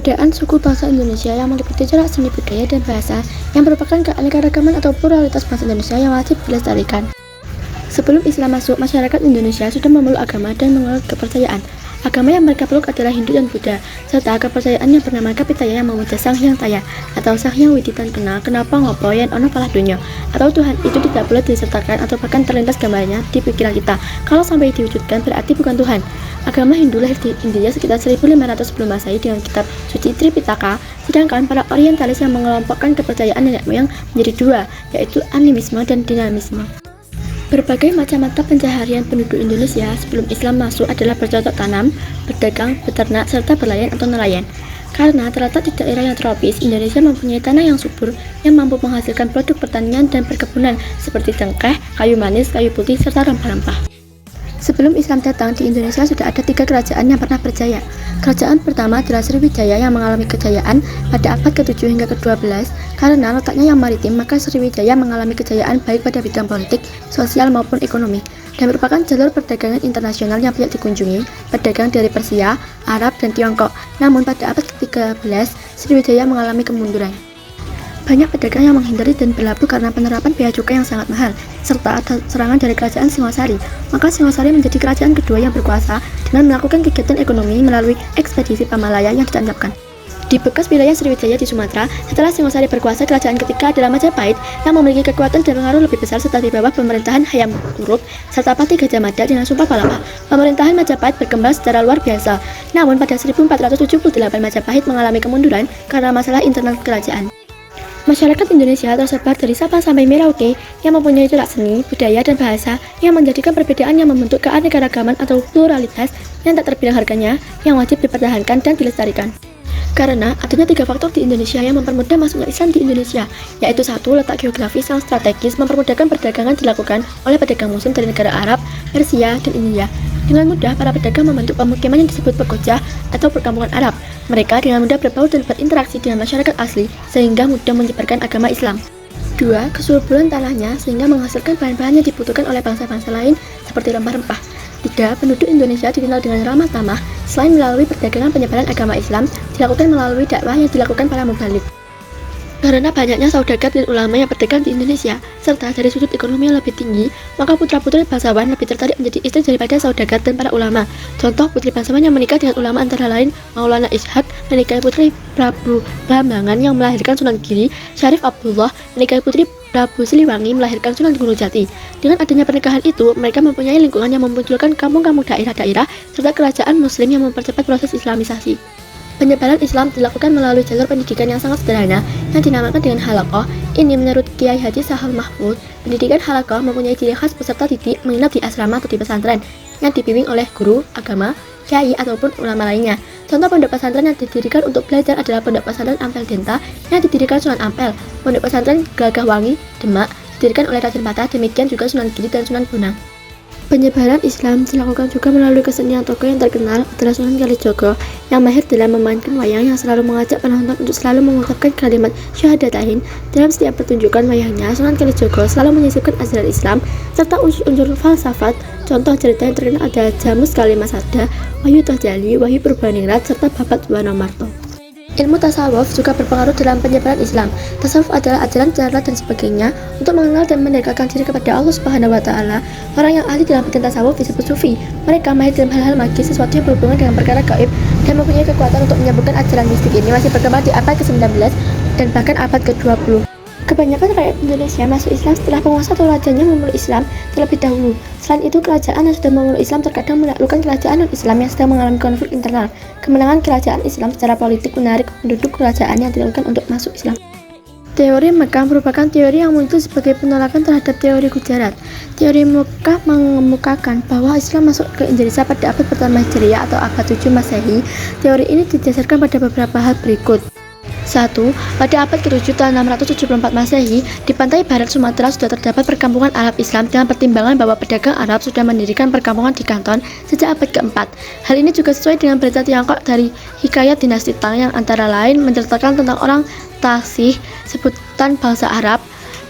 Perbedaan suku bangsa Indonesia yang meliputi corak seni budaya dan bahasa yang merupakan keanekaragaman atau pluralitas bangsa Indonesia yang wajib dilestarikan. Sebelum Islam masuk, masyarakat Indonesia sudah memeluk agama dan menganut kepercayaan. Agama yang mereka peluk adalah Hindu dan Buddha, serta kepercayaan yang bernama Kapitaya yang memuja Sang Hyang Taya atau Sang Hyang Widitan Kena, kenapa ngopo yen ono palah dunya, atau Tuhan itu tidak boleh disertakan atau bahkan terlintas gambarnya di pikiran kita. Kalau sampai diwujudkan berarti bukan Tuhan. Agama Hindu lahir di India sekitar 1500 sebelum Masehi dengan kitab suci Tripitaka, sedangkan para Orientalis yang mengelompokkan kepercayaan nenek moyang menjadi dua, yaitu animisme dan dinamisme. Berbagai macam mata pencaharian penduduk Indonesia sebelum Islam masuk adalah bercocok tanam, berdagang, beternak, serta berlayar atau nelayan. Karena terletak di daerah yang tropis, Indonesia mempunyai tanah yang subur yang mampu menghasilkan produk pertanian dan perkebunan seperti cengkeh, kayu manis, kayu putih, serta rempah-rempah. Sebelum Islam datang, di Indonesia sudah ada 3 kerajaan yang pernah berjaya. Kerajaan pertama adalah Sriwijaya yang mengalami kejayaan pada abad ke-7 hingga ke-12. Karena letaknya yang maritim, maka Sriwijaya mengalami kejayaan baik pada bidang politik, sosial maupun ekonomi, dan merupakan jalur perdagangan internasional yang banyak dikunjungi pedagang dari Persia, Arab, dan Tiongkok. Namun pada abad ke-13, Sriwijaya mengalami kemunduran. Banyak pedagang yang menghindari dan berlabuh karena penerapan bea cukai yang sangat mahal, serta ada serangan dari kerajaan Singosari. Maka Singosari menjadi kerajaan kedua yang berkuasa dengan melakukan kegiatan ekonomi melalui ekspedisi Pamalaya yang ditancapkan di bekas wilayah Sriwijaya di Sumatera. Setelah Singosari berkuasa, kerajaan ketiga adalah Majapahit yang memiliki kekuatan dan pengaruh lebih besar serta di bawah pemerintahan Hayam Wuruk serta Patih Gajah Mada dengan Sumpah Palapa. Pemerintahan Majapahit berkembang secara luar biasa. Namun pada 1478 Majapahit mengalami kemunduran karena masalah internal kerajaan. Masyarakat Indonesia tersebar dari Sabang sampai Merauke yang mempunyai corak seni, budaya, dan bahasa yang menjadikan perbedaan yang membentuk keanekaragaman atau pluralitas yang tak terbilang harganya yang wajib dipertahankan dan dilestarikan. Karena adanya 3 faktor di Indonesia yang mempermudah masuknya Islam di Indonesia, yaitu 1. Letak geografis yang strategis mempermudahkan perdagangan dilakukan oleh pedagang muslim dari negara Arab, Persia, dan India. Dengan mudah, para pedagang membentuk pemukiman yang disebut pekojah atau perkampungan Arab. Mereka dengan mudah berbaur dan berinteraksi dengan masyarakat asli, sehingga mudah menyebarkan agama Islam. 2. Kesuburan tanahnya sehingga menghasilkan bahan-bahan yang dibutuhkan oleh bangsa-bangsa lain seperti rempah-rempah. 3. Penduduk Indonesia dikenal dengan ramah tamah. Selain melalui perdagangan, penyebaran agama Islam dilakukan melalui dakwah yang dilakukan para mubalik. Karena banyaknya saudagar dan ulama yang berdagang di Indonesia, serta dari sudut ekonomi yang lebih tinggi, maka putra-putri bangsawan lebih tertarik menjadi istri daripada saudagar dan para ulama. Contoh putri bangsawan yang menikah dengan ulama antara lain Maulana Ishaq menikahi putri Prabu Blambangan yang melahirkan Sunan Giri, Syarif Abdullah menikahi putri Prabu Siliwangi melahirkan Sunan Gunung Jati. Dengan adanya pernikahan itu, mereka mempunyai lingkungan yang memunculkan kampung-kampung daerah-daerah serta kerajaan muslim yang mempercepat proses islamisasi. Penyebaran Islam dilakukan melalui jalur pendidikan yang sangat sederhana yang dinamakan dengan halaqah. Ini menurut Kiai Haji Sahal Mahfud, pendidikan halaqah mempunyai ciri khas peserta didik menginap di asrama atau di pesantren yang dibimbing oleh guru, agama, kiai ataupun ulama lainnya. Contoh pondok pesantren yang didirikan untuk belajar adalah Pondok Pesantren Ampel Denta yang didirikan Sunan Ampel, Pondok Pesantren Gagah Wangi, Demak, didirikan oleh Raden Patah, demikian juga Sunan Giri dan Sunan Bonang. Penyebaran Islam dilakukan juga melalui kesenian tokoh yang terkenal adalah Sunan Kalijogo yang mahir dalam memainkan wayang yang selalu mengajak penonton untuk selalu mengucapkan kalimat syahadatain. Dalam setiap pertunjukan wayangnya, Sunan Kalijogo selalu menyisipkan ajaran Islam serta unsur-unsur falsafat. Contoh cerita yang terkenal adalah Jamus Kalimasada, Wahyu Tohjali, Wahyu Purbaningrat, serta Babat Wanomarto. Ilmu tasawuf juga berpengaruh dalam penyebaran Islam. Tasawuf adalah ajaran cara dan sebagainya untuk mengenal dan mendekatkan diri kepada Allah Subhanahu wa Ta'ala. Orang yang ahli dalam bidang tasawuf disebut sufi. Mereka mahir dalam hal-hal magis, sesuatu yang berhubungan dengan perkara gaib, dan mempunyai kekuatan untuk menyembuhkan. Ajaran mistik ini masih berkembang di abad ke-19 dan bahkan abad ke-20. Kebanyakan rakyat Indonesia masuk Islam setelah penguasa atau rajanya memeluk Islam terlebih dahulu. Selain itu, kerajaan yang sudah memeluk Islam terkadang menaklukkan kerajaan non-Islam yang sedang mengalami konflik internal. Kemenangan kerajaan Islam secara politik menarik penduduk kerajaan yang dilakukan untuk masuk Islam. Teori Mekah merupakan teori yang muncul sebagai penolakan terhadap teori Gujarat. Teori Mekah mengemukakan bahwa Islam masuk ke Indonesia pada abad pertama Hijriah atau abad 7 Masehi. Teori ini didasarkan pada beberapa hal berikut. 1. Pada abad ke-7 tahun 674 Masehi, di pantai barat Sumatera sudah terdapat perkampungan Arab Islam dengan pertimbangan bahwa pedagang Arab sudah mendirikan perkampungan di Kanton sejak abad ke-4. Hal ini juga sesuai dengan berita Tiongkok dari Hikayat Dinasti Tang yang antara lain menceritakan tentang orang Tasih, sebutan bangsa Arab,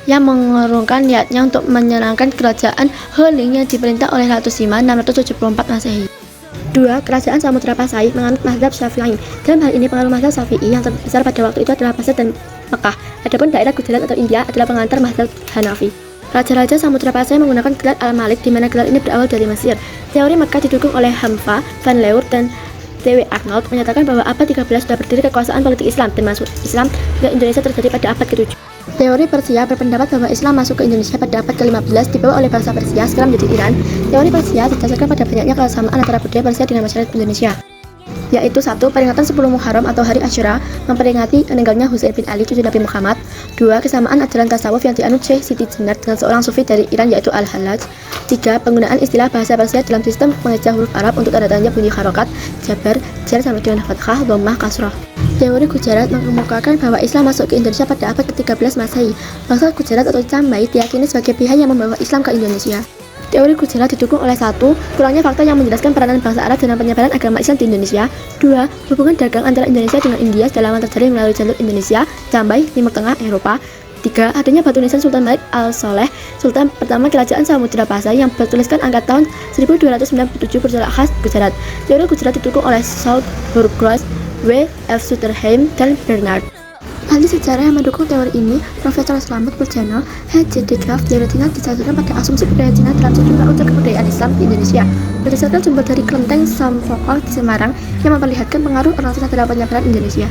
yang mengurungkan niatnya untuk menyerangkan kerajaan He Ling yang diperintah oleh Ratu Sima 674 Masehi. 2. Kerajaan Samudra Pasai menganut mazhab Syafi'i. Dalam hal ini pengaruh mazhab Syafi'i yang terbesar pada waktu itu adalah Basra dan Mekah. Adapun daerah Gujarat atau India adalah pengantar mazhab Hanafi. Raja-raja Samudra Pasai menggunakan gelar Al-Malik, di mana gelar ini berawal dari Mesir. Teori Mekah didukung oleh Hamfa, Van Leur, dan T.W. Arnold menyatakan bahwa abad 13 sudah berdiri kekuasaan politik Islam, dan masuk Islam ke Indonesia terjadi pada abad ke-7. Teori Persia berpendapat bahwa Islam masuk ke Indonesia pada abad ke-15 dibawa oleh bangsa Persia, sekarang menjadi Iran. Teori Persia didasarkan pada banyaknya kesamaan antara budaya Persia dengan masyarakat Indonesia, yaitu 1. Peringatan 10 Muharram atau Hari Asyura memperingati meninggalnya Husain bin Ali cucu Nabi Muhammad. 2. Kesamaan ajaran tasawuf yang dianut Syekh Siti Jenar dengan seorang sufi dari Iran yaitu Al-Hallaj. 3. Penggunaan istilah bahasa Persia dalam sistem mengeja huruf Arab untuk tanda-tanda bunyi harokat, jabar, jar sampai dengan fathah, dhammah, kasrah. Teori Gujarat mengemukakan bahwa Islam masuk ke Indonesia pada abad ke-13 Masehi. Bangsa Gujarat atau Cambai diyakini sebagai pihak yang membawa Islam ke Indonesia. Teori Gujarat didukung oleh 1. Kurangnya fakta yang menjelaskan peranan bangsa Arab dalam penyebaran agama Islam di Indonesia. 2. Hubungan dagang antara Indonesia dengan India sudah lama terjalin melalui jalur Indonesia, Cambai, Timur Tengah, Eropa. 3. Adanya batu nisan Sultan Malik Al-Soleh, Sultan pertama Kerajaan Samudra Pasai yang bertuliskan angka tahun 1297 berjarak khas Gujarat. Teori Gujarat didukung oleh Saud Burgos, W. F. Sutherheim, dan Bernard. Ahli sejarah yang mendukung teori ini, Profesor Slamet Purjana, H.J. de Graaf, teori Cina didasarkan pada asumsi budaya Cina dalam sejumlah unsur kebudayaan Islam di Indonesia. Berdasarkan sumber dari Kelenteng Samfokol di Semarang yang memperlihatkan pengaruh orang Cina dalam penyebaran Indonesia.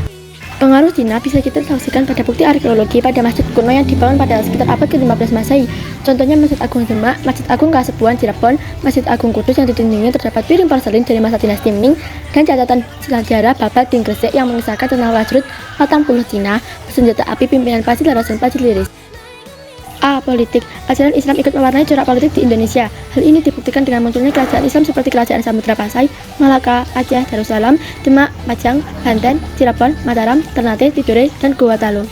Pengaruh Cina bisa kita saksikan pada bukti arkeologi pada masjid kuno yang dibangun pada sekitar abad ke-15 Masehi. Contohnya Masjid Agung Demak, Masjid Agung Kasepuan Cirebon, Masjid Agung Kudus yang di dindingnya terdapat piring porselin dari masa dinasti Ming, dan catatan sejarah Babad di Gresik yang mengisahkan tentang prajurit 40 Cina bersenjata api pimpinan Pacil Laras dan Pacil Liris. A. Politik. Ajaran Islam ikut mewarnai corak politik di Indonesia. Hal ini dibuktikan dengan munculnya kerajaan Islam seperti Kerajaan Samudra Pasai, Malaka, Aceh, Darussalam, Demak, Pajang, Banten, Cirebon, Mataram, Ternate, Tidore, dan Gorontalo.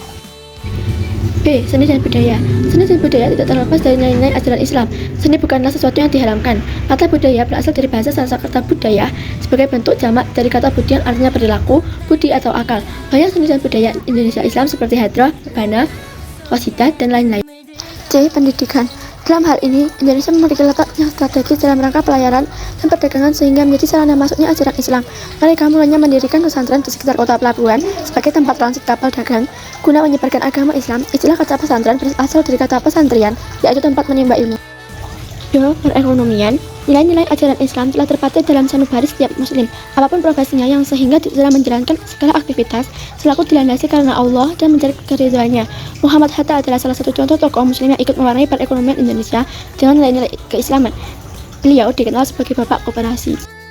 B. Seni dan budaya. Seni dan budaya tidak terlepas dari nilai-nilai ajaran Islam. Seni bukanlah sesuatu yang diharamkan. Kata budaya berasal dari bahasa Sanskerta budaya sebagai bentuk jamak dari kata budi yang artinya perilaku, budi atau akal. Banyak seni dan budaya Indonesia Islam seperti hadroh, bana, qasidah, dan lain-lain. C. Pendidikan. Dalam hal ini, Indonesia memiliki letak yang strategis dalam rangka pelayaran dan perdagangan sehingga menjadi sarana masuknya ajaran Islam. Mereka mulanya mendirikan pesantren di sekitar kota pelabuhan sebagai tempat transit kapal dagang guna menyebarkan agama Islam. Istilah kata pesantren berasal dari kata pesantrian, yaitu tempat menimba ilmu. Perekonomian. Nilai-nilai ajaran Islam telah terpatri dalam sanubari setiap muslim, apapun profesinya, yang sehingga dalam menjalankan segala aktivitas selaku dilandasi karena Allah dan mencari keridhaannya. Muhammad Hatta adalah salah satu contoh tokoh muslim yang ikut mewarnai perekonomian Indonesia dengan nilai-nilai keislaman. Beliau dikenal sebagai Bapak Koperasi.